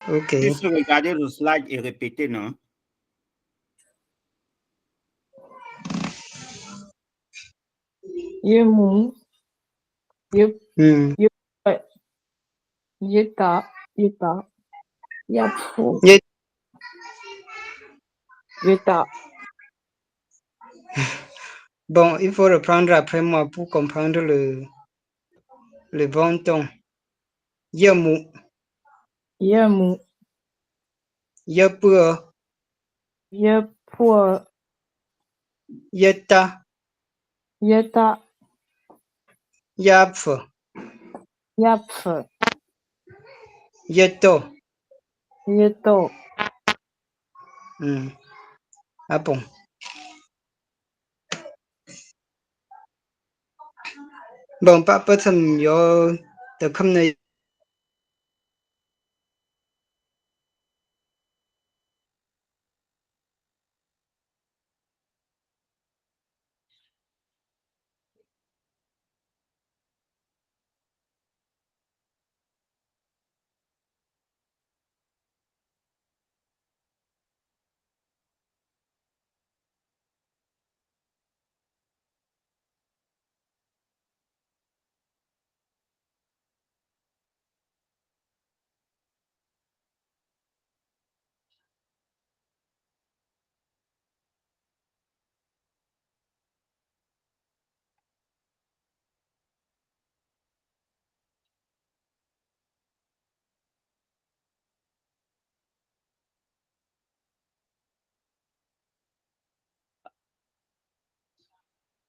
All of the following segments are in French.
Ok. Juste regarder le slide et répéter, non? Yemu. Hmm. Yeta. Yapu. Ye- Yeta. Bon, il faut reprendre après moi pour comprendre le bon ton. Yemu. Yemu. Yepu. Yepu. Yeta. Yeta. Yapfu. Yapfu. Yeto. Yeto. Hmm. Ah bon. Bon, pas thầm yo the không này.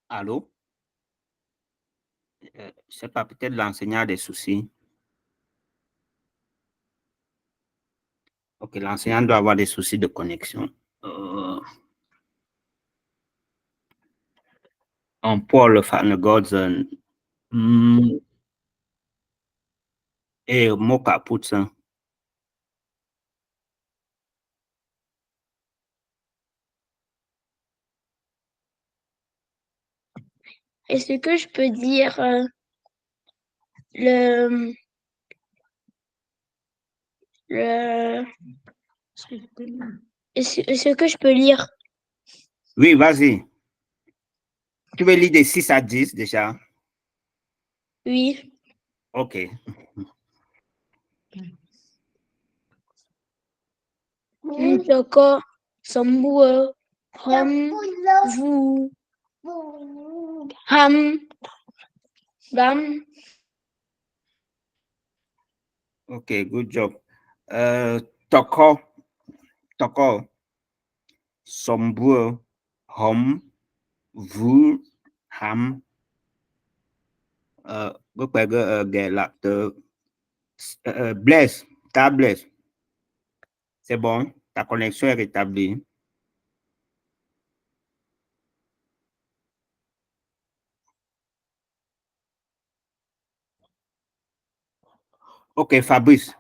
Allô? C'est pas peut-être l'enseignant a des soucis. Ok, l'enseignant doit avoir des soucis de connexion. On Paul van Godzen et Moka Poutsen. Est-ce que je peux dire Est-ce que je peux lire? Oui, vas-y. Tu veux lire de 6 à 10 déjà? Oui. Ok. Ntoko, Sambua, Ham, Vu, Ham, Bam. Ok, good job. Toko, Sombua, Hom, Vu, Ham. Blaise, ta Blaise. C'est bon, ta connexion est rétablie. Ok, Fabrice,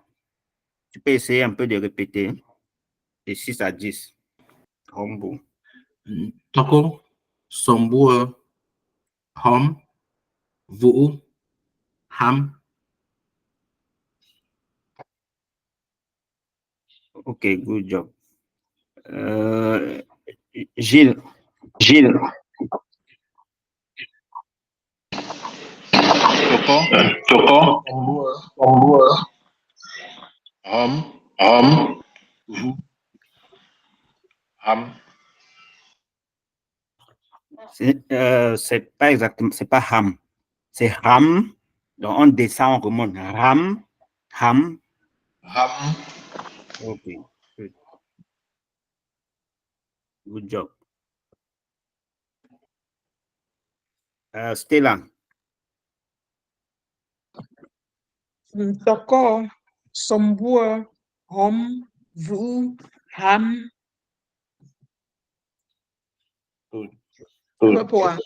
tu peux essayer un peu de répéter de 6 à 10. Hombo. Toko, Sombua, Hom, Vu, Ham. Ok, good job. Gilles. Toko, Sombua, Hom, Vu, Ham. C'est pas exactement, c'est pas Ham. C'est Ham. Donc on descend, on remonte. Ham, Ham. Ham. Ok, good. Good job. Stella. Toko, Sombua, Hom, Vu, Ham. Good. Rapport.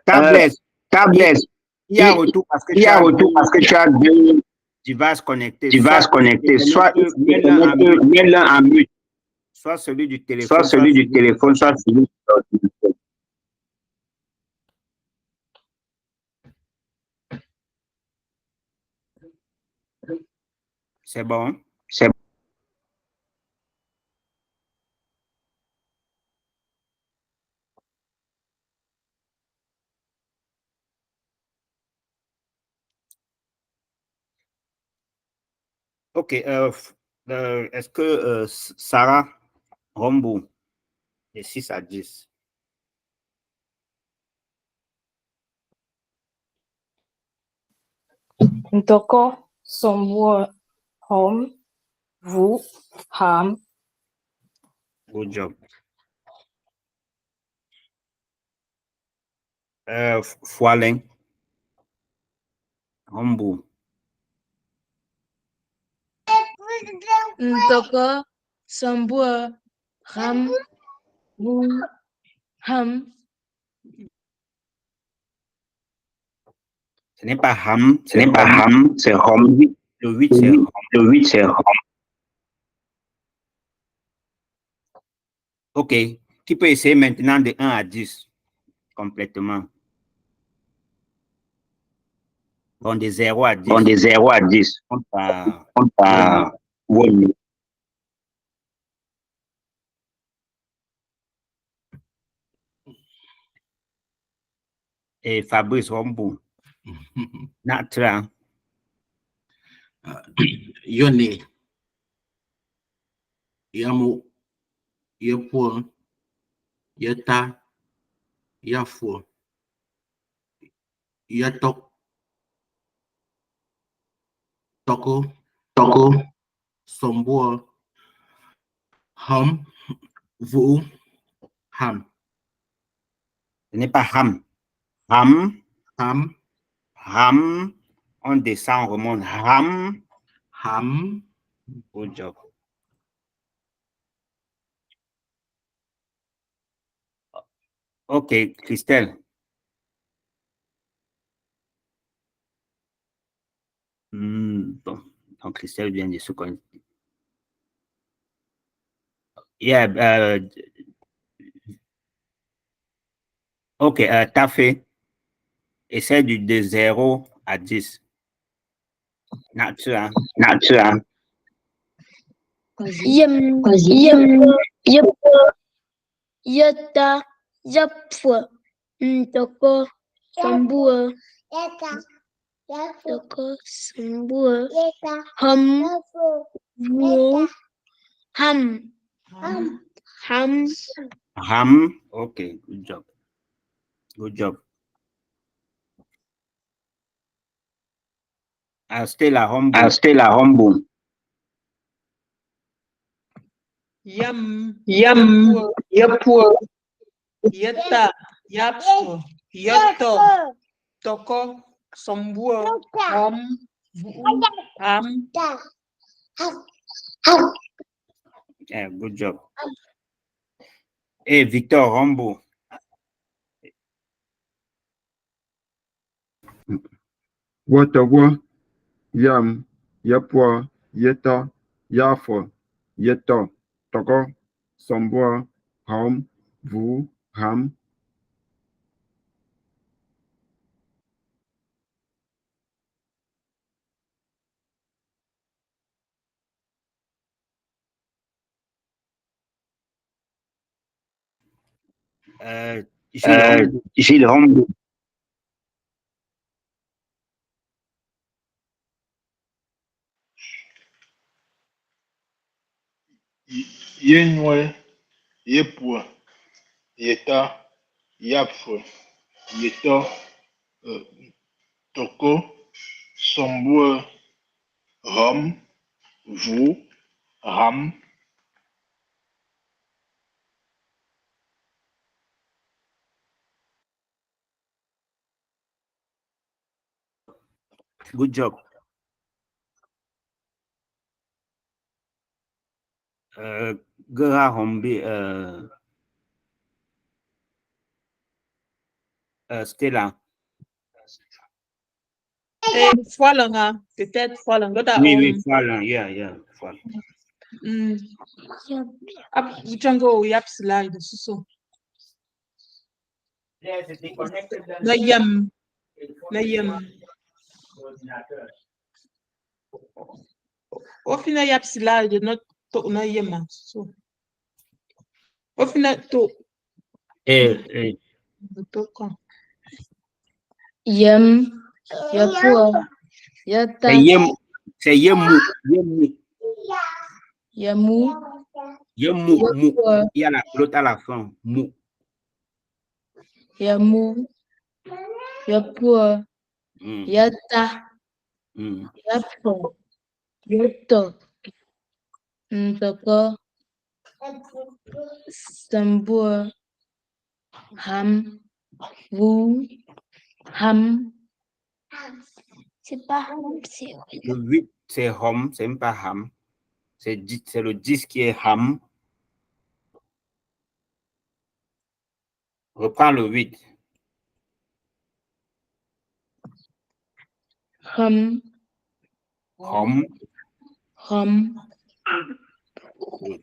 Tablette. Tablette. Il y a retour parce que Il y a retour parce que tu as deux devices connectés. devices connectés. Soit mets l'un en mute, soit celui du téléphone, soit celui du téléphone, soit celui de l'ordinateur. C'est bon. C'est OK. Est-ce que Sarah Rombo, de 6 à 10? Ntoko, Sombua, Hom, Vu, Ham, Good job. Foilen Rombo. Ntoko, Sambua, Ham, Vu, Ham. Ce n'est pas Ham, Ce n'est pas Ham, c'est Hom. Le 8, c'est Ham. Le 8, c'est Hom. OK. Qui peut essayer maintenant de 1 à 10 complètement? Bon, de 0 à 10. Bon, de 0 à 10. On va On va Woni. et Fabrice Rombo. Natra. Yone. Yamu. Yepo. Yeta. Yafo. Yatok. Toko. Toko. Sombua. Ham. Vu. Ham. Ce n'est pas Ham. Ham. Ham. Ham. On descend, on remonte. Ham. Ham. Good job. OK, Christelle. Bon, donc Christelle vient de se connecter. Yeah, OK, t'as fait. Essaie de 0 à 10. Natura. Natura. Yem, Yota, Yapfwa, Ntoko, Sambua, Toko, Sambua, Ham, Vu, Ham, Ham. Ham. OK, good job. Good job. Stella Rombo. Stella Rombo. Yam, Yepo. Yeta, Yapso, Yoto, Toko, Sombua, Hom, Vu, Ham. Yeah, good job. Et Victor Rombo. Watawa, Yam, Yapwa, Yeta, Yafo, Yeta, Toko, Sombua, Ham, Vu, Ham. Gilles Rombo. Yenwe. Yepwa. Yeta. Yapfwe. Yeta. Toko. Sombua. Hom. Vu. Ham. Good job. Gera Rombi. Stella. Falanga, peut-être Falanga. Oui, voilà. Yeah, voilà. Django, Yap slide, so. Na Yam. Au final, yap sila de notre to na yema. So. Au final, to to kan. Yem, yapua, yata, c'est yemu. yamu, Yemu, mu. yapua, Il y a l'autre à la fin. Mu. yamu, yapua, Mm. yata, Mm. yapo, yato, ntoko, sambua, ham, vu, ham. C'est pas ham, c'est Le 8, c'est hom, c'est même pas ham. C'est le 10 qui est ham. Reprends le 8. ham, Hom. ham. Good.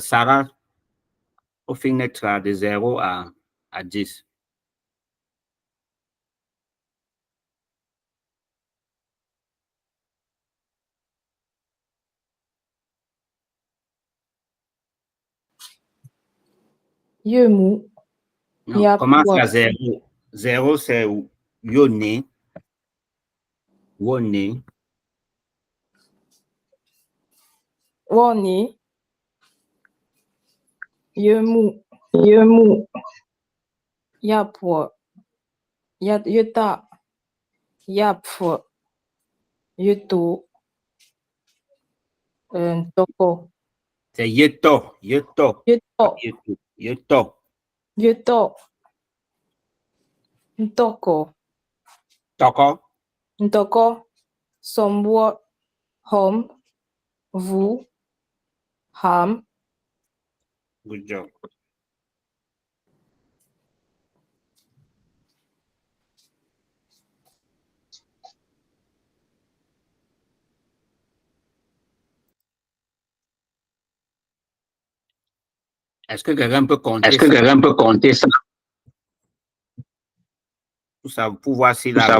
Sarah, au fenêtre de 0 à 10. Yemu. Non, Yapua. commence à 0. 0, c'est yone. Wone. Woni. Yemu. Yemu. Yapua. Yata. Yapua. Yutu. Toko. C'est yeto. Yeto. Yuto. Yeto. Yeto. Yuto. Ntoko. Toko. Ntoko. Sombua. Hom. Vu. Ham. Good job. Est-ce que quelqu'un peut compter ça? Pour ça, pour voir si là.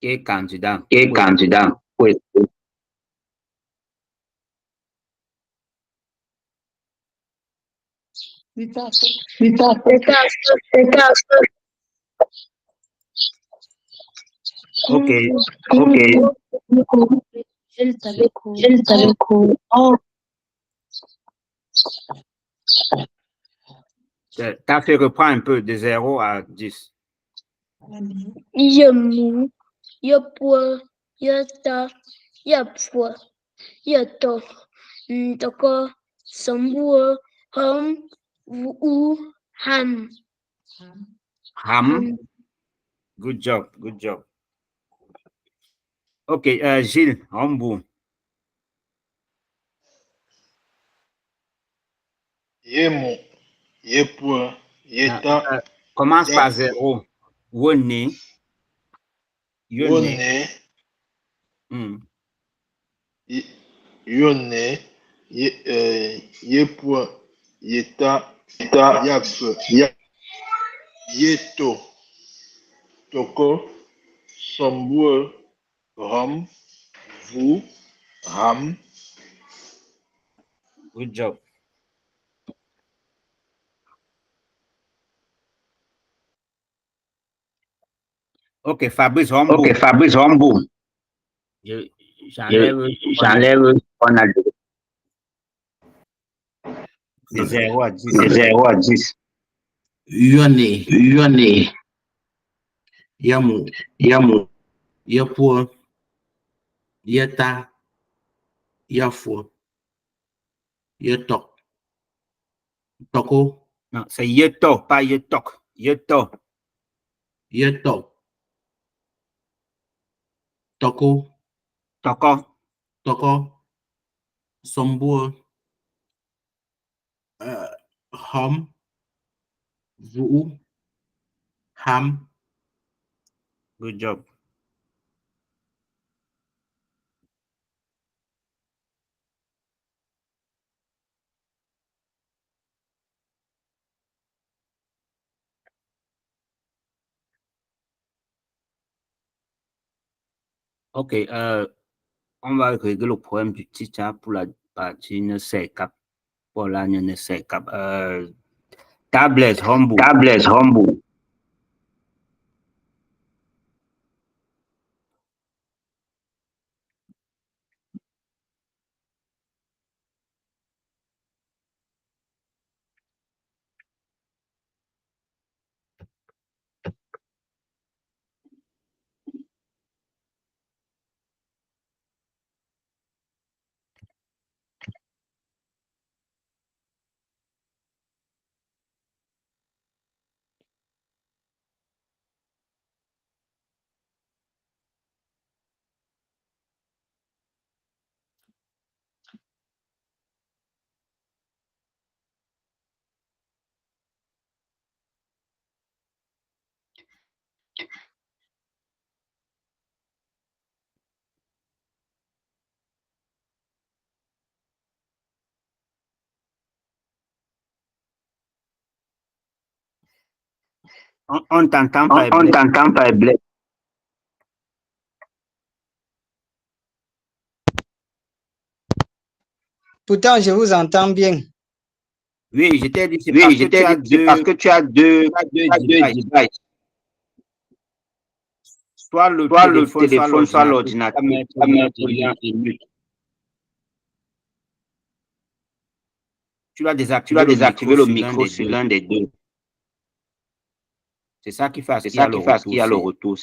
Quel candidat? Oui. Ok. Je le savais. T'as fait reprendre un peu de 0 à 10. Yemu, yapua, yata, yapua, yato, ntoko, sambua, ham, vu, ham. Ham. Good job. Ok, Gilles, Hambourg. Yemu, yepua, yeta, Commence par 0. Wone. wone, yone, yepua, yeta, yapua, yeto, toko, sambua, ham, vu, ham. Good job. Ok, Fabrice Hambourg. J'enlève. On a De 0 à 10. de 0 à 10. Yone, yamu, yapua, yata, yafua, yatok, toko, Non, c'est yeto, pas yetok. Yeto. yatok, toko, sombua, ham, vu, ham, Good job. Ok, on va régler le problème du petit chat pour la partie ne sait cap. Pour la ne sait cap. Tablets, Hombo. Tablets, Hombo. On t'entend pas. On t'entend pas, Blaise. Pourtant, je vous entends bien. Oui, je t'ai dit, c'est Oui, parce que tu as deux devices. soit le Soit le téléphone, téléphone, soit l'ordinateur. pas mettre lien et mute. Tu dois désactiver le sur micro sur l'un des deux. C'est ça qui fait C'est ça qui fait qu'il y a le retour.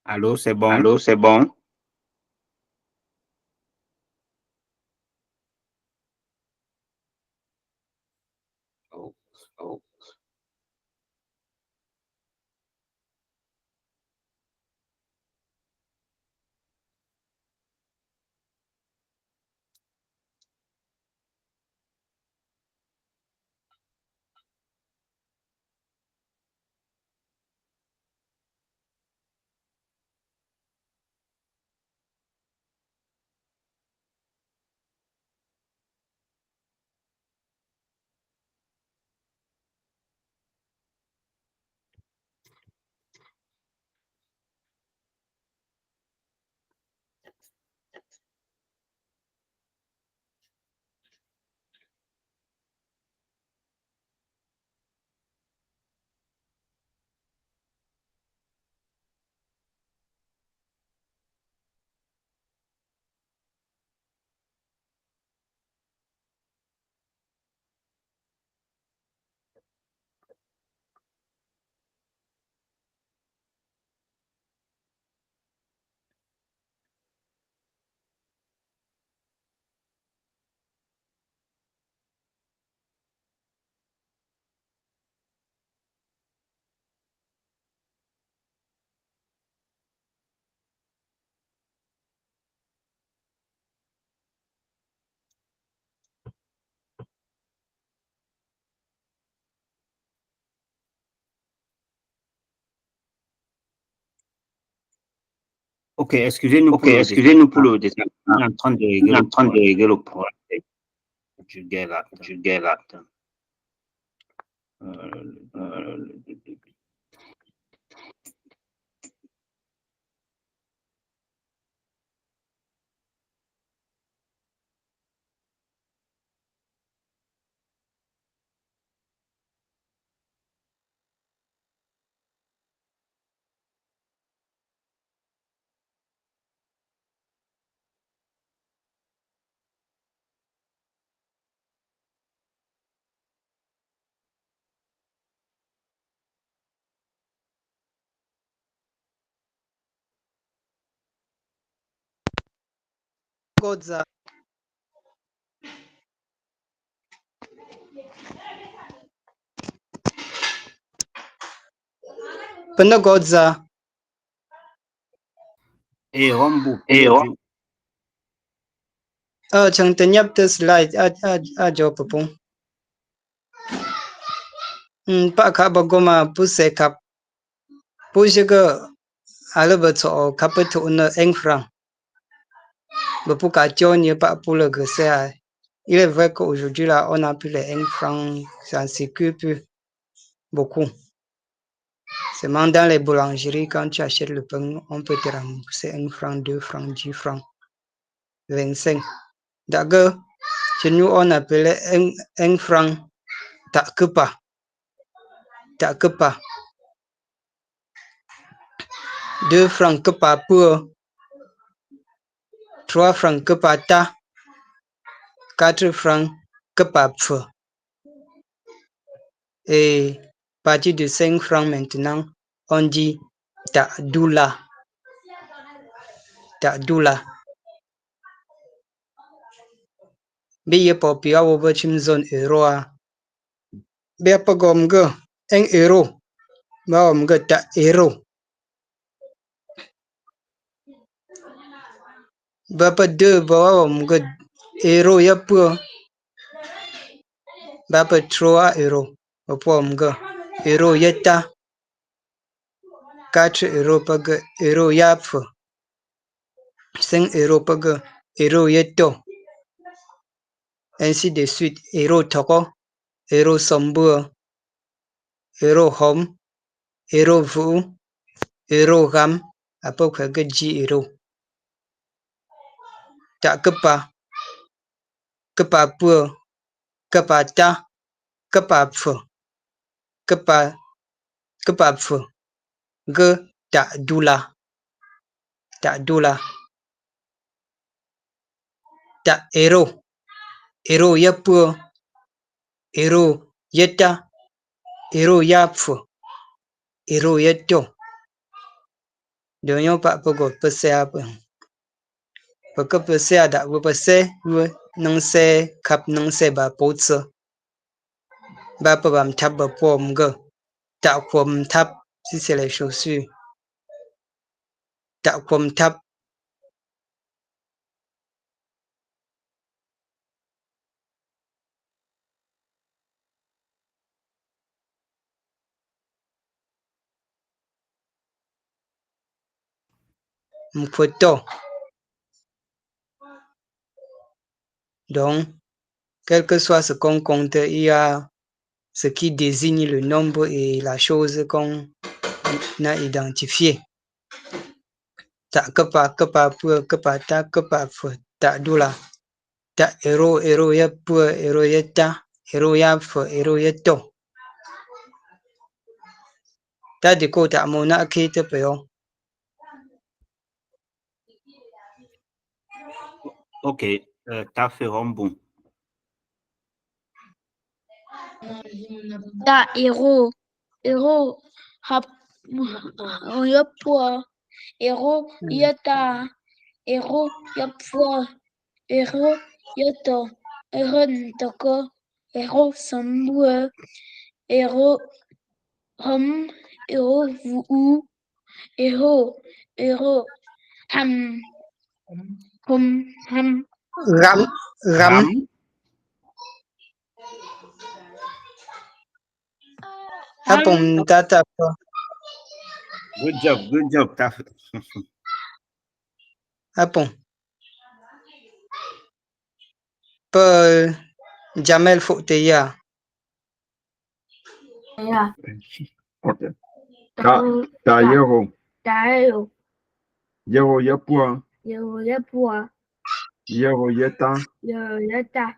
Allô, c'est bon? Allô, c'est bon? Oh. Ok, excusez-nous pour le dessin. On est en train de régler le problème. Je galère. Godza. Penegodza. Et Rombo. Chẳng tên nhập tới slide cho bông. Pak khá bà goma bù xe khắp. Bù xe cơ alơ bà cho khắp bà thủ nơ anh frang. Bà bù cả cho nhé bà bù lơ gơ xe ai. Il est vrai qu'aujourd'hui là on a plus les 1 franc, ça circule plus beaucoup. Seulement dans les boulangeries, quand tu achètes le pain, on peut te rembourser 1 franc, 2 francs, 10 francs, 25. D'ailleurs, chez nous, on appelait 1 franc takepa. Takepa. 2 francs kepa pour, 3 francs kepa ta, 4 francs kepa pfe. Et à partir de 5 francs maintenant, on dit ta doula. Ta doula. Bi ye popi a wo chim zone euro a. Be pa gom go 1 euro. Ba om go ta euro. Ba pa 2 ba om go euro ya pu. Ba pa 3 euro. Ba pa om go euro ya ta. 4 euro pa go euro ya pu. 5 euro pa go euro ya to. Ainsi de suite. Euro toko. Euro sombua. Euro home. Euro vu. Euro gam. À peu près que 10 euro. Ta kepa. Kepa pur. Kepa ta. Kepa pfu. Kepa pfu. Ge ta doula. Ta doula. Ta euro. Euro ya pur. Euro ya ta. Euro ya pfu. Euro ya to. Donyo pa pogo pese apa. Peke pese ada wo pese wo nang se kap nang se ba potse. Ba pa bam tap ba pom ge. Ta pom tap si c'est les chaussures. Ta pom tap. Mkwoto. Donc, quel que soit ce qu'on compte, il y a ce qui désigne le nombre et la chose qu'on a identifiée. Ta kepa, kepa pur, kepa ta, kepa pfu, ta doula. Ta euro, euro ya pur, euro ya ta, euro ya pfu, euro ya to. Ta diko ta mona ke te peyo. Ok, t'as fait Rombo. Ta héros. Héros. Yopua. Héros. Yota. Héros. Yopua. Héros. Yoto. Héros Ntoko. Héros Sambue. Héros Hom. Héros Vuu. Héros. Héros Ham. Ham. Ram. Apom tata. Good job, t'as fait. Apom. Pe Jamel Fouteya. Ok. Ta euro. Tayo. Euro ya pua. Yopua. Euro ya ta. Yota.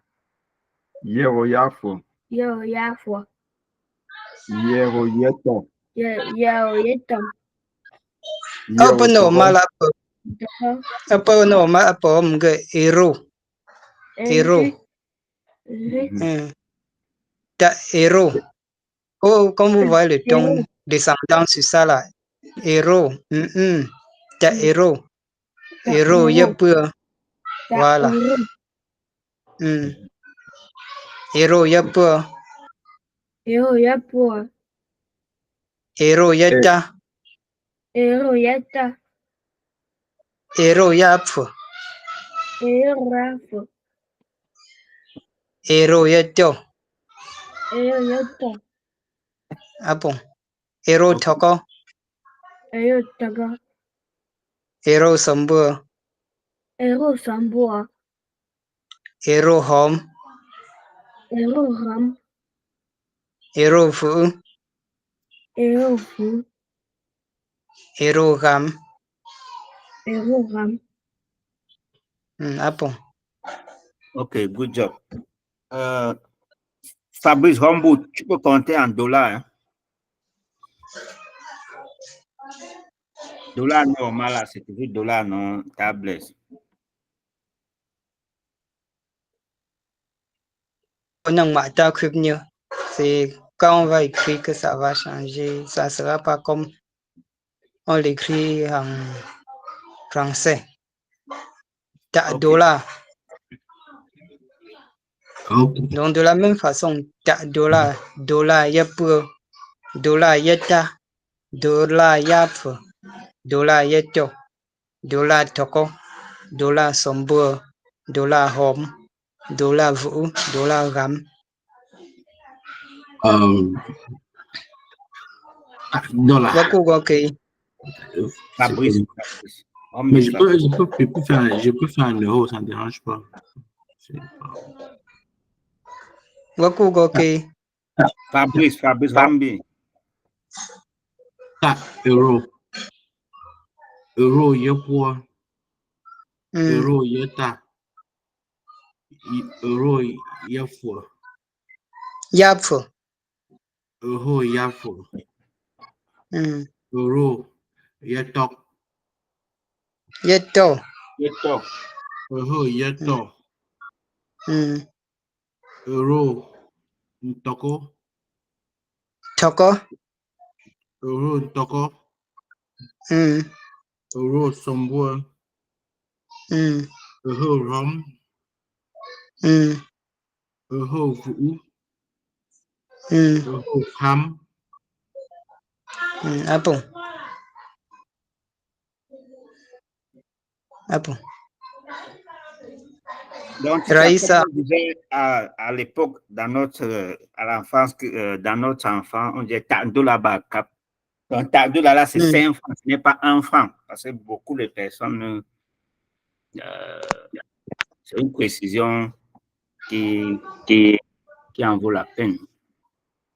Euro ya fu. Yafua. Euro ya to. Yeto. Apa Euro normal toko. apa? Apa normal apa om ge euro. Euro. Ta euro. Oh, comme vous voyez le ton descendant sur ça là. Euro. Ta euro. Euro ya pur. Voilà. Euro ya pur. Yopua. Euro ya ta. Ero yeta. Ero yapfu. Ero rafu. Ero yeto. Ero yeta. Apple. Ero Okay. toko. Ero taga. Ero sambua. Ero sambua. Ero hom. Ero ram. Ero fu. Ero fu. Ero gam. Ero ram. Apple. Okay, good job. Fabrice Rambo, tu peux compter en dollars. Hein? Dollar normal, là, c'est toujours dollar non tablette. On a matin mieux. C'est quand on va écrire que ça va changer. Ça sera pas comme on l'écrit en français. Okay. Dollar. Okay. Donc de la même façon, dollar, dollar yepu, dollar yeta, dollar yap, dollar yeto, dollar toko, dollar sombo, dollar home, dollar vu, dollar ram. Dollar. Fabrice. Mais je peux faire un euro, ça ne dérange pas. Fabrice Rambi. 4 euros. Euro yepoa. Euro yeta. Euro yafua. Yafu. Euro yafua. Euro yetok. Yeto. Euro yeto. Euro ntoko. Toko. Euro ntoko. Euro sombua. Euro rum. Euro vu. Euro ham. Apple. Apple. Donc, tu Raïssa. disais à l'époque, dans notre, à l'enfance, dans notre enfant, on disait $1 là-bas. Donc, $1 là, c'est 5 francs, ce n'est pas 1 franc. Parce que beaucoup de personnes, c'est une précision qui en vaut la peine.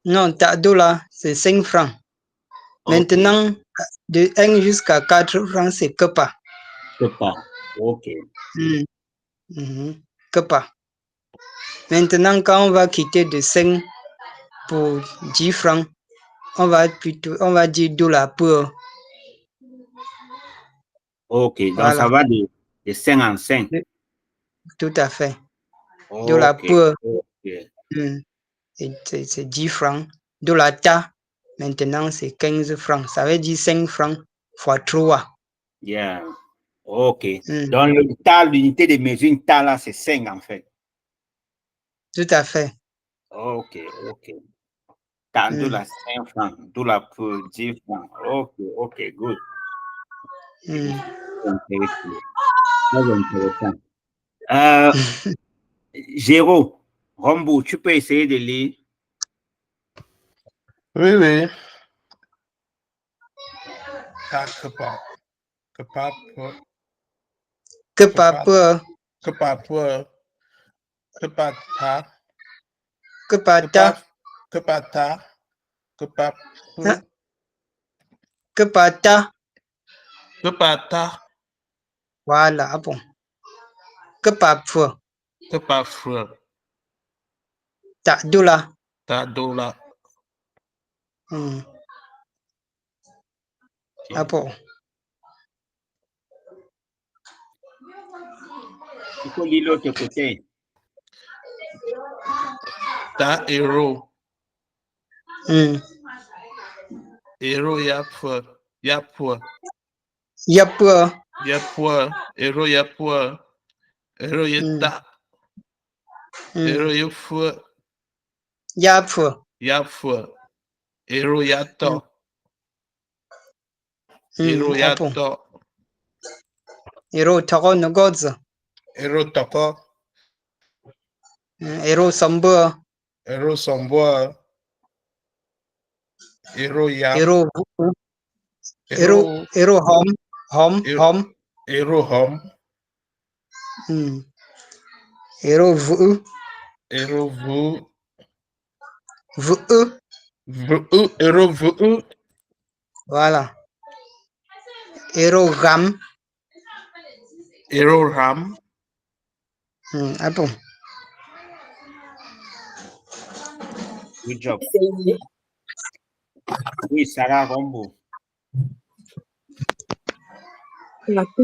Non, $1, c'est 5 francs. Okay. Maintenant, de 1 jusqu'à 4 francs, c'est que pas. Que pas. OK. Que pas. Maintenant, quand on va quitter de 5 pour 10 francs, on va dire $1 pour. OK, donc voilà. ça va de 5 en 5. Tout à fait. Okay. $1 pour. Okay. C'est 10 francs. $ta, maintenant, c'est 15 francs. Ça veut dire 5 francs fois 3. Yeah. OK. Donc, le tas, l'unité de mesure, une tas là, c'est 5 en fait. Tout à fait. OK. $1, 5 francs. $1 pour 10 francs. OK, good. Très intéressant. Géraud, Rambo, tu peux essayer de lire? Oui. Voilà, bon. Que pas pour. $1. Ah bon. Il faut lire l'autre côté. €. Euro yapua. Euro yapua. Euro yeta. Euro yafua. Yapua. Euro yato. Ero ya Apple. to. Ero toko no godzo. Ero toko. Ero sambua. Ero somboa. Ero yam. Ero vu. Ero hom. Hom. Ero hom. Ero vu. Ero vu. Vu. Ero vu. Voilà. Ero ram. Ero ram. Apple. Good job. Oui, Sarah Rombo. La que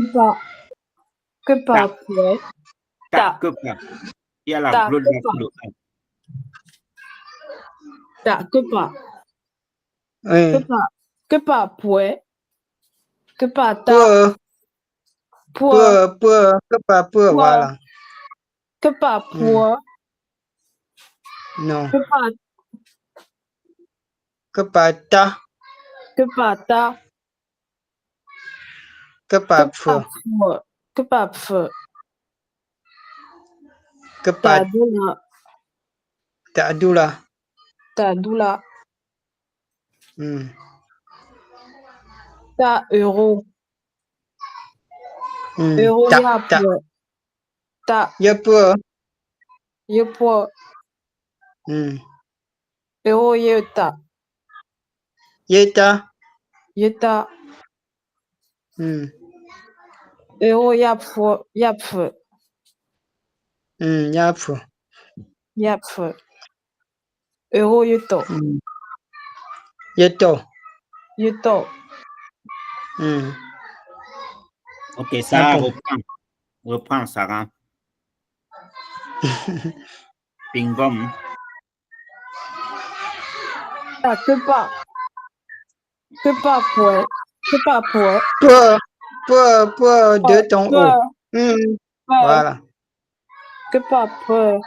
pas point. Ta que pas. Il y a la Ta gloire que de pas. le Ta que pas. Oui. Que pas point. Que pas ta. Pour. Que pas pour. Voilà. Que pas pour. Non. Que pas. Que pas ta. Que pas ta. Que pas feu. Que pas feu. Que pas ta doula. Ta doula. Ta euro. Euro ya pour. Ta. Ya pour. Ya pour. Euro yeta. Yeta. Yeta. Euro yapfu. Yapfu. Yapfu. Yapfu. Euro yuto. Yeto. Yuto. Ok, Sarah, reprends. Reprends, Sarah. Pingom. Ta que pas. Que pas pour. Que pas pour. Pour de ton haut. Voilà. Que pas pour.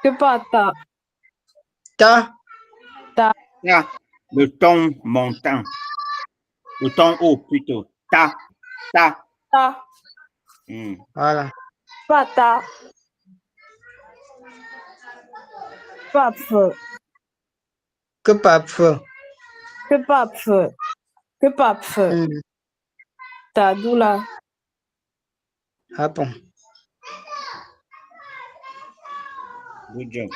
Que pas ta. Ta. Ta. Le ton montant. Le ton haut plutôt. Ta. Ta. Ta. Voilà. Pas ta. Pas feu. Que pas feu. Que pas feu. Que pas feu. Ta doula. Ah bon. Good job.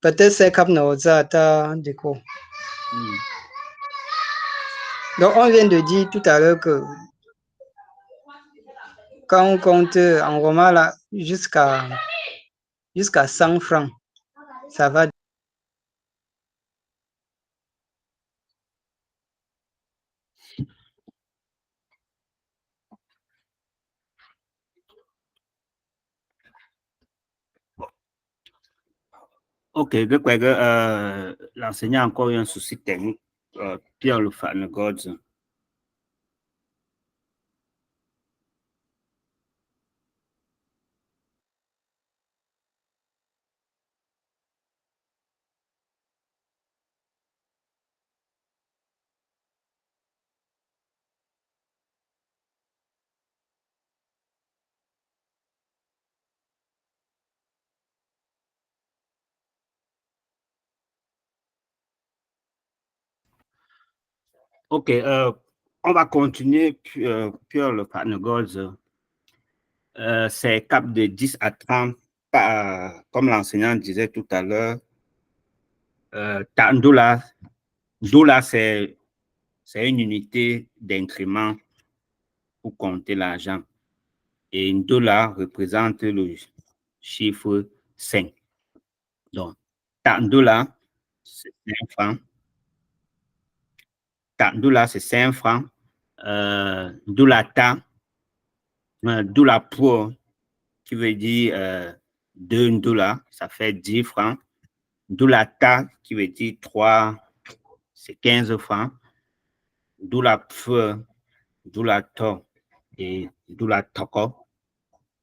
Peut-être c'est comme nos atas, du coup. Donc, on vient de dire tout à l'heure que quand on compte en roman là, jusqu'à 100 francs, ça va. Ok, je crois que l'enseignant a encore eu un souci technique. Pierre le fan Gods. Ok, on va continuer. Pierre le fan Gods. C'est cap de 10 à 30, comme l'enseignant disait tout à l'heure. Doula, c'est une unité d'incrément pour compter l'argent. Et une dollar représente le chiffre 5. Donc, $, c'est 5 francs. $, c'est 5 francs. $, pour, qui veut dire 2 $, ça fait 10 francs. $, qui veut dire 3, c'est 15 francs. $, $, et Ndula Toko.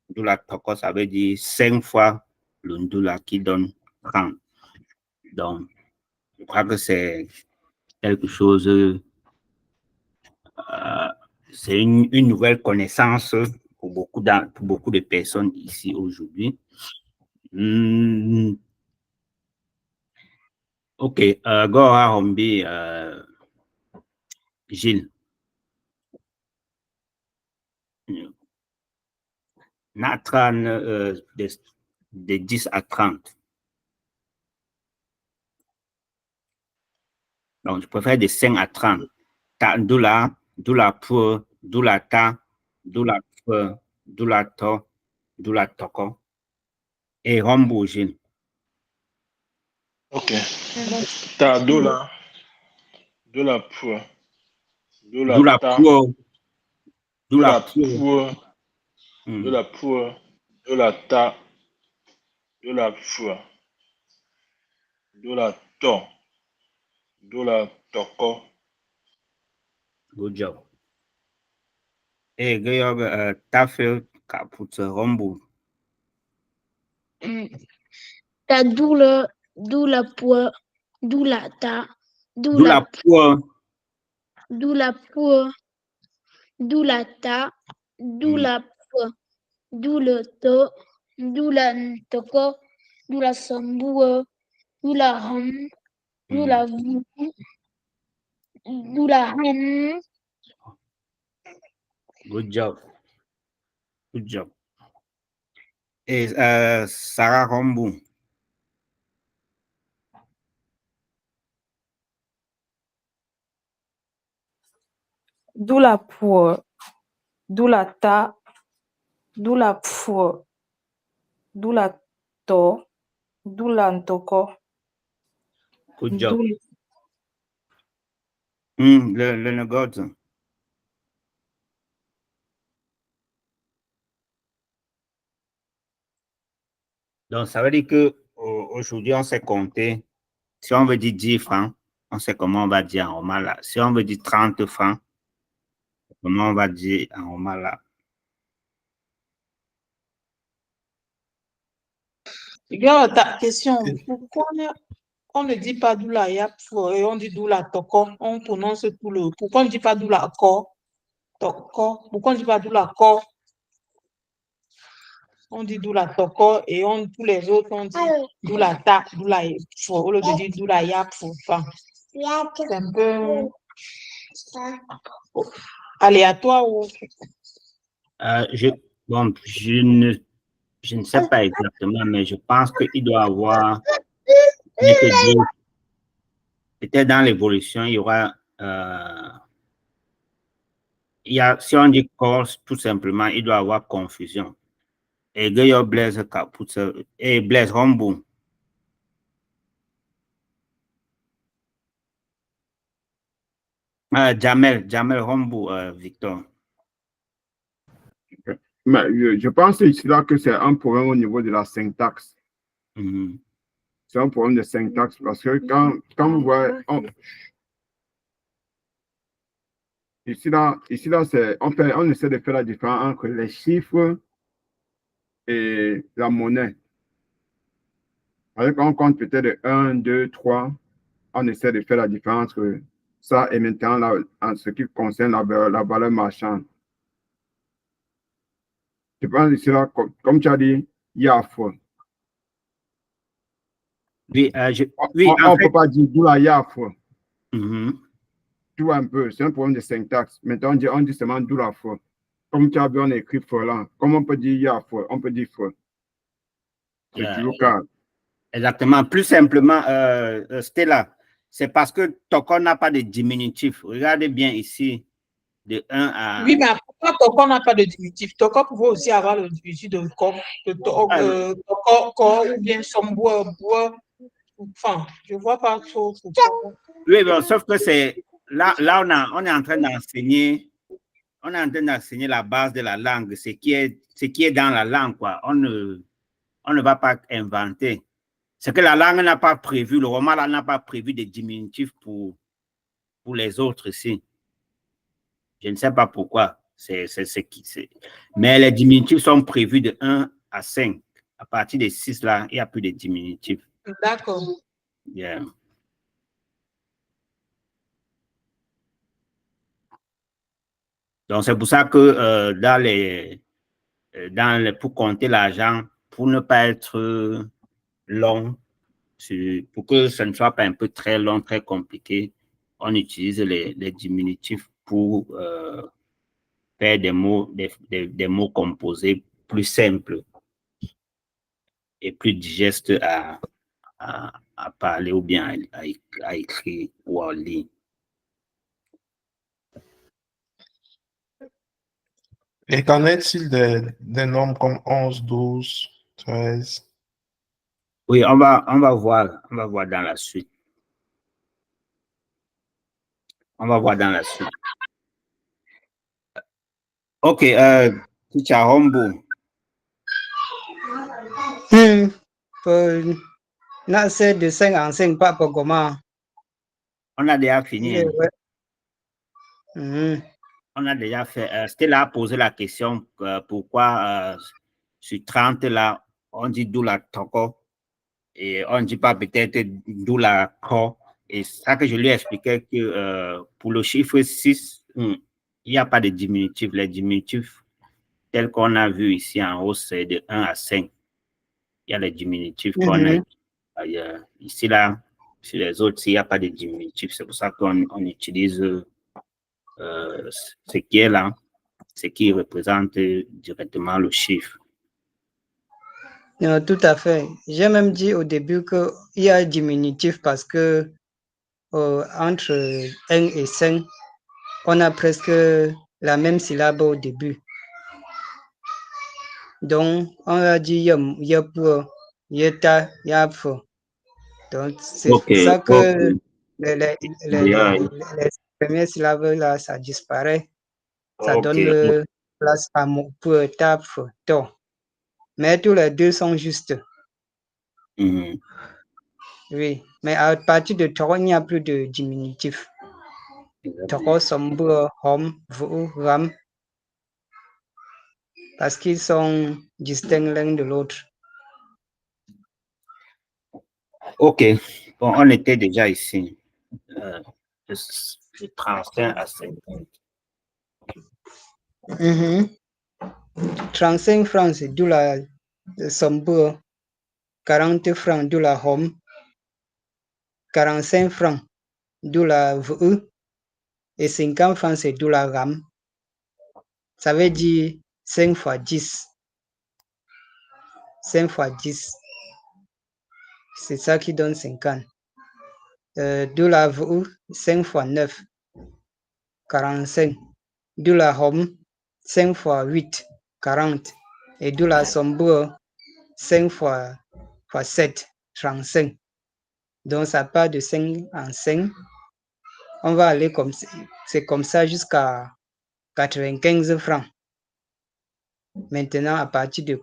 Ndula Toko, ça veut dire 5 fois le Ndula qui donne 30. Donc, je crois que c'est quelque chose, c'est une nouvelle connaissance pour beaucoup de personnes ici aujourd'hui. Ok, Gora Hombi, Gilles. Natran de 10 à 30. Donc, je préfère de 5 à 30. Ta Ndula, Ndula Pour, Ndula Ta, Ndula Pour, Ndula To, Ndula Toko. Et Rombo, Gilles. Ok. Ta Ndula, Ndula Pour, Ndula Pour, Ndula Pour, Ndula Pour, Ndula Ta, Ndula Pour, Ndula To, Ndula Toko. Good job. Et Georg, t'as fait Kaput Rombo. Ta Ndula, Ndula Pour, Ndula Ta, Ndula Pour, Ndula Pour, Ndula Ta, Ndula Pour, Ndula To, Ndula Toko, Ndula Sambua, Ndula Ham, Ndula Vu, Ndula Ham. Good job. Good job. Et Sarah Rombo. Ndula Pour, Ndula Ta, Ndula Pour, Ndula To, Ndula Ntoko. Good job. Le Nogod. Donc, ça veut dire que aujourd'hui, on sait compter. Si on veut dire 10 francs, on sait comment on va dire en Omala. Si on veut dire 30 francs, comment on va dire en Omala. Regarde ta question. Pourquoi on ne dit pas Doula Yap et on dit Doula Toko? On prononce tout le. Pourquoi on ne dit pas Doula Ko? Toko. Pourquoi on ne dit pas Doula Ko? On dit Doula Toko et tous les autres, on dit Doula Ta, Doula Fo. Au lieu de dire Doula Yap Fo. Enfin, c'est un peu aléatoire ou. Bon, je ne sais pas exactement, mais je pense qu'il doit y avoir peut-être dans l'évolution, il y aura si on dit Corse, tout simplement, il doit y avoir confusion. Et Gayo Blaise Kaput et Blaise Rombo. Jamel Rombo, Victor. Mais je pense ici là que c'est un problème au niveau de la syntaxe. C'est un problème de syntaxe parce que quand vous voyez, ici là on essaie de faire la différence entre les chiffres et la monnaie. Quand on compte peut-être de 1, 2, 3, on essaie de faire la différence entre ça et maintenant là, en ce qui concerne la valeur marchande. Je pense ici là, comme tu as dit, il y a faux. Oui, on ne peut pas dire d'où la yaf. Tu vois un peu, c'est un problème de syntaxe. Maintenant, on dit seulement d'où la foi. Comme tu as vu, on écrit faux là. Comme on peut dire yaf, on peut dire faux. C'est toujours calme. Exactement. Plus simplement, Stella, c'est parce que Toko n'a pas de diminutif. Regardez bien ici, de 1 à... Oui, mais pourquoi Toko n'a pas de diminutif? Toko pouvait aussi avoir le diminutif de Toko, ou bien Somboua, Bois. Enfin, je ne vois pas trop. Oui, bon, sauf que c'est... Là, on est en train d'enseigner... On est en train d'enseigner la base de la langue, ce qui est dans la langue, quoi. On ne va pas inventer. C'est que la langue n'a pas prévu, le roman là n'a pas prévu de diminutif pour les autres ici. Je ne sais pas pourquoi. Mais les diminutifs sont prévus de 1 à 5. À partir de 6, là, il n'y a plus de diminutifs. D'accord. Yeah. Donc, c'est pour ça que pour compter l'argent, pour ne pas être long, pour que ce ne soit pas un peu très long, très compliqué, on utilise les diminutifs pour faire des mots composés plus simples et plus digestes à parler ou bien à écrire ou à lire. Et qu'en est-il des nombres comme 11, 12, 13? Oui, on va voir dans la suite. On va voir dans la suite. OK, Teacher Hombo. C'est de 5 en 5, pas pour comment. On a déjà fini. On a déjà fait. Stella a posé la question pourquoi sur 30 là, on dit doula toko et on ne dit pas peut-être doula ko. Et ça que je lui ai expliqué que pour le chiffre 6, il n'y a pas de diminutif. Les diminutifs tels qu'on a vu ici en haut, c'est de 1 à 5. Il y a les diminutifs qu'on a ailleurs. Ici, là, sur les autres, il n'y a pas de diminutifs. C'est pour ça qu'on utilise ce qui est là, ce qui représente directement le chiffre. Tout à fait. J'ai même dit au début qu'il y a diminutif parce que entre 1 et 5, on a presque la même syllabe au début. Donc, on a dit yam, yapu, yeta, yapu. Donc, c'est pour ça que les premières syllabes là, ça disparaît. Ça donne place à pour, tap, to. Mais tous les deux sont justes. Oui, mais à partir de Toro, il n'y a plus de diminutif. Toro, sombre, hom, vous, ram. Parce qu'ils sont distincts l'un de l'autre. OK. Bon, on était déjà ici. De 35 à 50. 35 francs, c'est d'où la sombre. 40 francs, d'où la home. 45 francs, d'où la VE. Et 50 francs, c'est d'où la RAM. Ça veut dire 5 fois 10. 5 fois 10. C'est ça qui donne 50. D'où la VE, 5 fois 9. 45. D'où la home, 5 fois 8. 40. Et d'où la sombre, 5 fois 7. 35. Donc, ça part de 5 en 5. On va aller comme c'est comme ça jusqu'à 95 francs. Maintenant, à partir de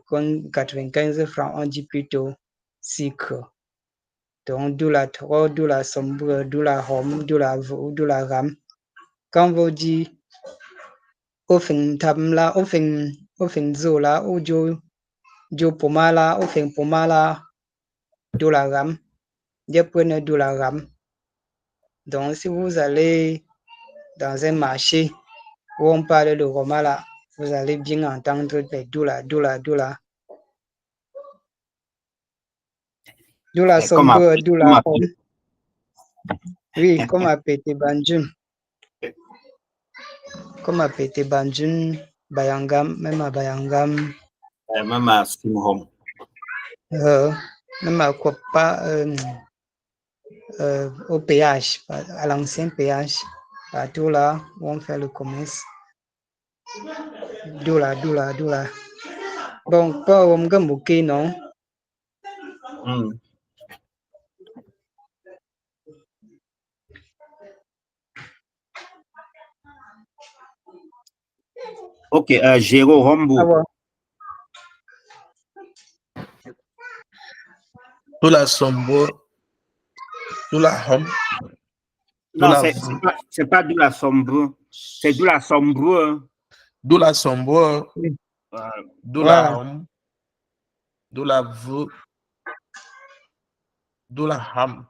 95 francs, on dit plutôt sucre. Donc, d'où la tro, d'où la sombre, d'où la home, d'où la veau, d'où la ram. Quand vous dites au fin tam la, au fin zo la, au jo pomala, au fin pomala, d'où la ram. Prenez d'où la ram. Donc, si vous allez dans un marché où on parle de Roma là, vous allez bien entendre les doula, doula, doula. Doula sombre, doula home. Oui, comme à Pété Banjun. Comme à Pété Banjun, Bayangam, même à Bayangam. Même à Simhom. Même à Kopa, au péage, à l'ancien péage, partout là où on fait le commerce. Doula, doula, doula. Bon, pas au Mgambuki, non? OK, Géro Rombo. Tout la sombre, tout la home. Non, c'est pas d'où la sombre, c'est d'où la sombre. Dula sombo. Dula Voilà. hom. Dula vu. Dula ham.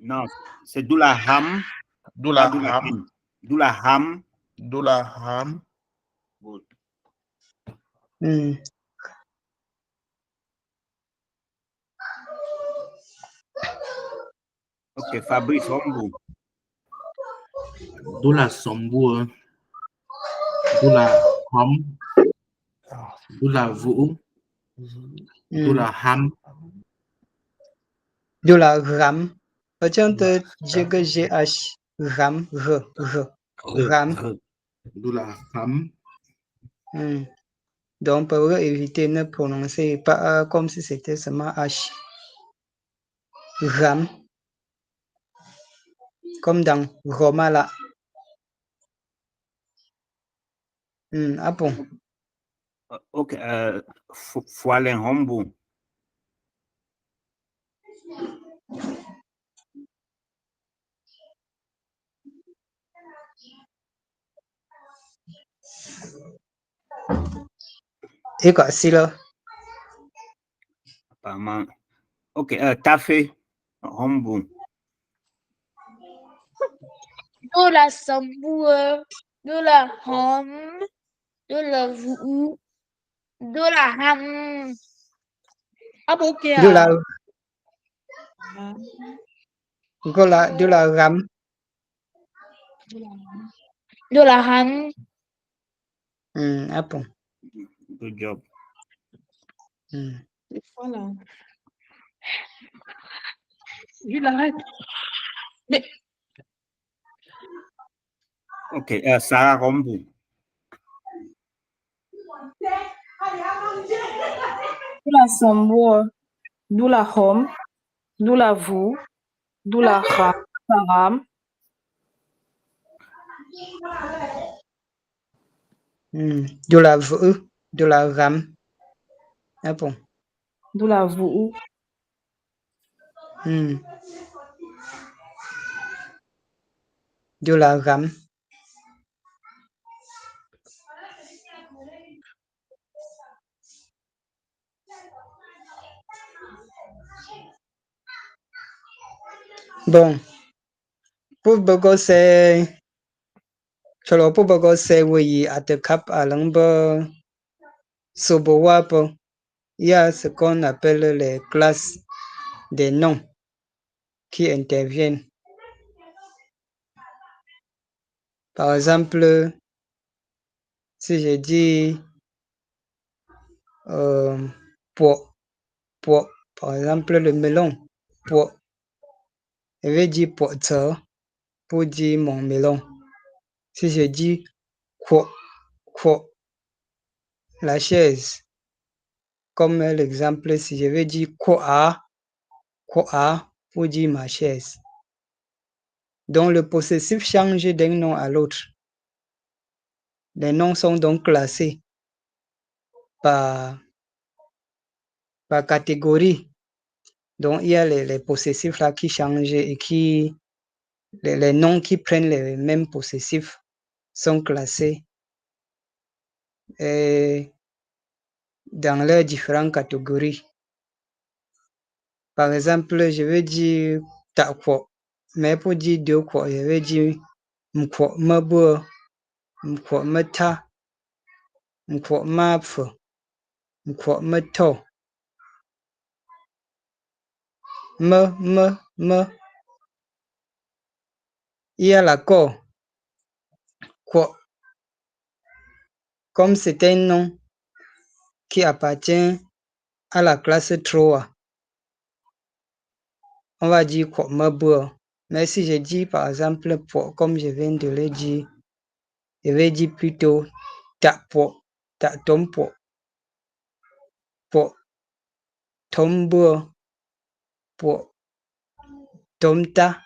Non, c'est Dula ham. Dula Dula ham. ham. Dula ham. Dula ham. Good. Ok, Fabrice Hombo. Dula sombo. Dula ham. Dula vu. Dula ham. Dula ram. Macam tu GH. Ram. Ram. Dula ham. Donc, on peut éviter de prononcer pas comme si c'était seulement H. Ram. Comme dans Romala. Ah bon. Ok, Foalen Hombo. Et quoi, si là? Apparemment. Ok, Tafé Hombo. Dula sambua. Dula hom. Dula vu. Dula ham. Abokia. Dula ram. Dula ham. Ah bon. Good job. Voilà. Je l'arrête. Mais... Ok, Sarah Hombo. Dula sambua. Dula hom. Dula vu. Dula ram. Dula vu. Dula ram. Ah bon. Dula vu. Dula ram. Bon. Pour beaucoup c'est Chalo pour beaucoup c'est oui à te cap à l'ombre Sobowapo. Il y a ce qu'on appelle les classes des noms qui interviennent. Par exemple, si je dis par exemple le melon, je vais dire pour dire mon melon. Si je dis la chaise, comme l'exemple, si je vais dire quoi pour dire ma chaise. Donc le possessif change d'un nom à l'autre. Les noms sont donc classés par catégorie. Donc il y a les possessifs là qui changent et qui les noms qui prennent les mêmes possessifs sont classés et dans leurs différentes catégories. Par exemple, je vais dire takwo, mais pour dire deux quoi, je vais dire mkwo mabo, mkwo mata, mkwo mapf, mkwo mato, me. Il y a l'accord quoi. Comme c'est un nom qui appartient à la classe 3, on va dire quoi mabo. Mais si je dis par exemple comme je viens de le dire, je vais dire plutôt takpo, tatompo, tombo, tomta.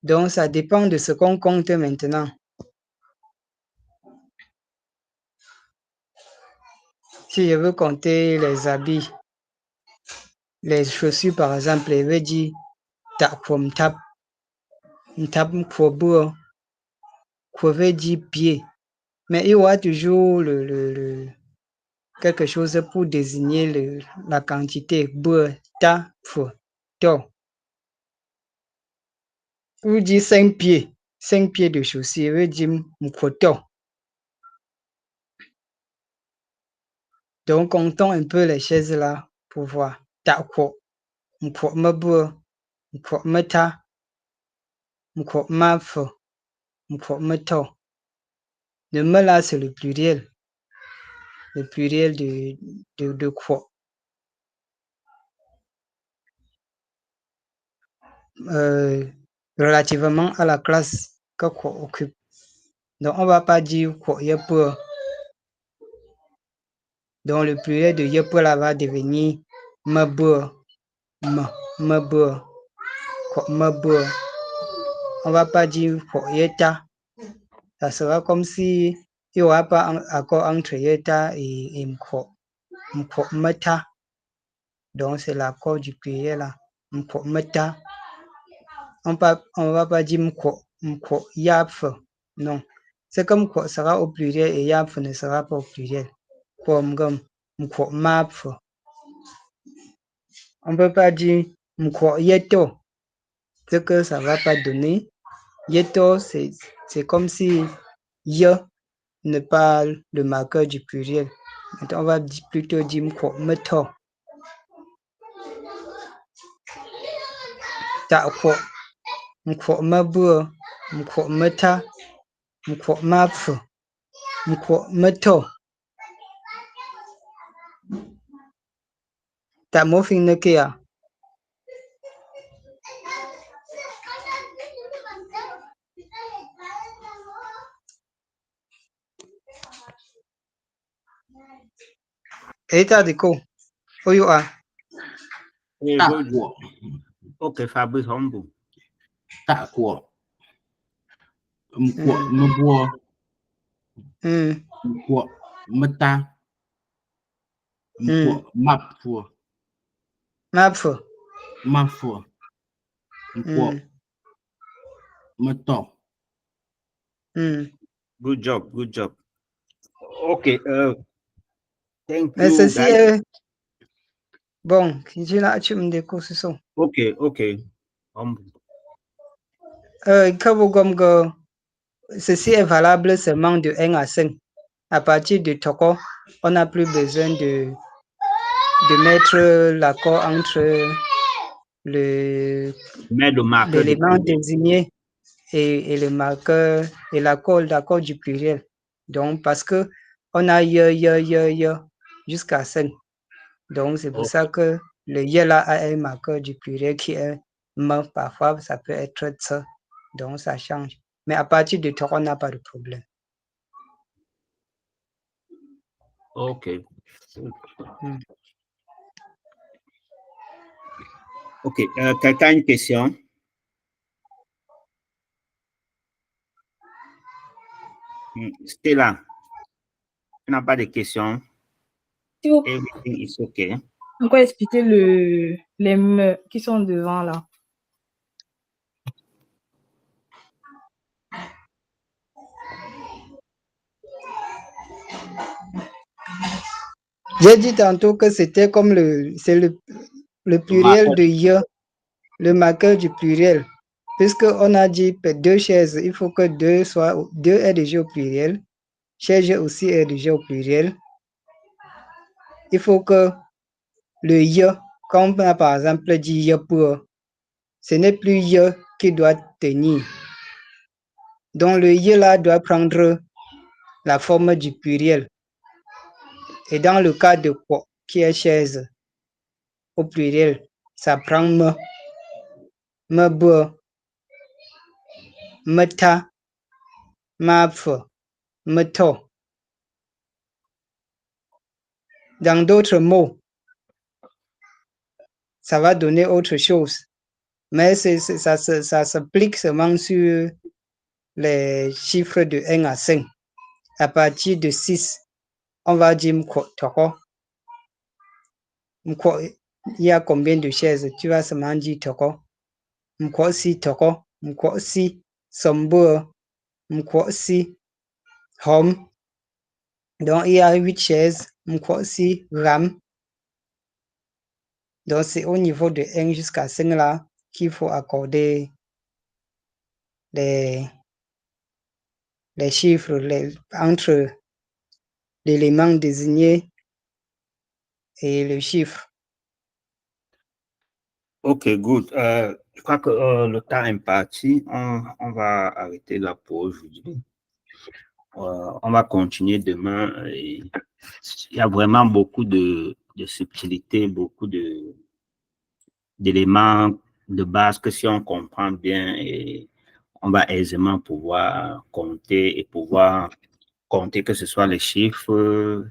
Donc ça dépend de ce qu'on compte maintenant. Si je veux compter les habits, les chaussures par exemple, je vais dire takpo mtap, mtap mkwobo, Quoi veut dire pied. Mais il y aura toujours quelque chose pour désigner la quantité. Beurre, ta, fou, to. Ou dit 5 pieds. 5 pieds de chaussures, veut dire mkoto. Donc, comptons un peu les chaises là pour voir. Ta ko, mko mabur, mko mata, mko maf, mko mato. Le me là, c'est le pluriel. Le pluriel de quoi. Relativement à la classe que quoi occupe. Donc, on va pas dire quoi y a peu. Donc, le pluriel de y a peu là va devenir mabur, mabur, quoi mabur. On va pas dire quoi y a. Ça sera comme si il n'y aura pas un accord entre yeta et mko. Mko meta. Donc, c'est l'accord du pluriel là. Mko meta. On va pas dire mko yaf. Non. C'est comme quoi sera au pluriel et yaf ne sera pas au pluriel. Comme mko map. On peut pas dire mko yeto. Ce que ça va pas donner. Yeto, c'est comme si ye ne pas le marqueur du pluriel. Maintenant, on va plutôt dire mko meto. Ta ko mko mabur, mko meta, mko maf, mko meto. Ta mofin ne kia. Eta de ko. Oyo a. Ok, Fabrice Hombo. Ta quoi. Mkwa mabua. Mkwa mata. Mkwa mapfua. Mapfua. Mapfua. Mkwa mato. Good job, good job. Ok, thank Mais you. ceci est bon. Tu me découvres ce son. Ok, ok. Ceci est valable seulement de 1 à 5. À partir de Toko, on n'a plus besoin de mettre l'accord entre l'élément désigné et le marqueur et l'accord du pluriel. Donc, parce que on a jusqu'à 5. Donc, c'est pour ça que le y là a un marqueur du pluriel qui est me. Parfois, ça peut être ça. Donc, ça change. Mais à partir de Toko, on n'a pas de problème. Ok. Ok, quelqu'un a une question? Stella, tu n'as pas de questions? Everything is okay. On peut expliquer les me qui sont devant là. J'ai dit tantôt que c'était comme le pluriel de ye, le marqueur du pluriel. Puisqu'on a dit 2 chaises, il faut que 2 est déjà au pluriel. Chaise aussi est déjà au pluriel. Il faut que le ye, comme on a par exemple dit ye pour, ce n'est plus ye qui doit tenir. Donc le ye là doit prendre la forme du pluriel. Et dans le cas de quoi, qui est chaise, au pluriel, ça prend me beurre, meta, maf, meto. Dans d'autres mots, ça va donner autre chose. Mais ça s'applique seulement sur les chiffres de 1 à 5. À partir de 6, on va dire mko toko. Mko, il y a combien de chaises? Tu vas seulement dire toko. Mko si toko. Mko si sombo. m'quoici, home. Donc, il y a 8 chaises, m'quoici, ram. Donc, c'est au niveau de 1 jusqu'à 5 là qu'il faut accorder les chiffres entre l'élément désigné et le chiffre. Ok, good. Je crois que le temps est parti. On va arrêter là pour aujourd'hui. On va continuer demain. Il y a vraiment beaucoup de subtilités, beaucoup d'éléments de base que si on comprend bien, on va aisément pouvoir compter et pouvoir compter que ce soit les chiffres,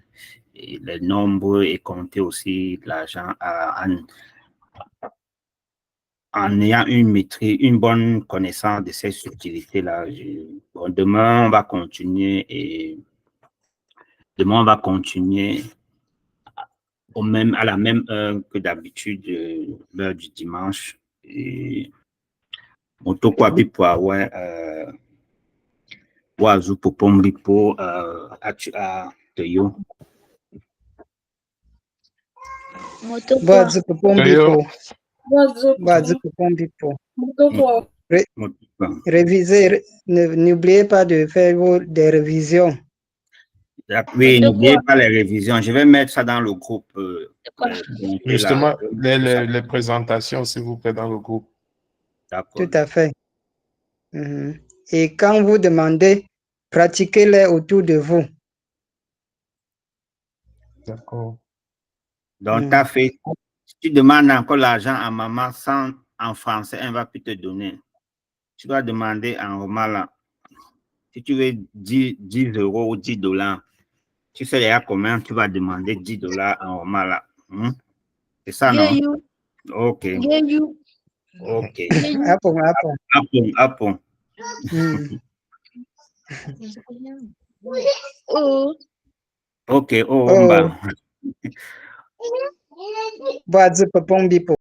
et les nombres et compter aussi l'argent en ayant une maîtrise, une bonne connaissance de ces subtilités-là. Bon, demain, on va continuer et demain, on va continuer à la même heure que d'habitude, l'heure du dimanche. Et moto kwa pipo ouais wazu popombipo a teyo. Moto Bazu popombipo. Bazu Moto popombipo. quoi? Révisez, n'oubliez pas de faire des révisions. Oui, n'oubliez pas les révisions. Je vais mettre ça dans le groupe. Justement, les présentations, s'il vous plaît, dans le groupe. Tout à fait. Et quand vous demandez, pratiquez-les autour de vous. D'accord. Donc, tu as fait, si tu demandes encore l'argent à maman sans en français, elle ne va plus te donner. Tu dois demander en romala. Si tu veux 10 € ou 10 $, tu sais déjà combien tu vas demander 10 $ en romala. C'est ça, non? Ok. Ok. Apon. Ok, Bazu popombipo.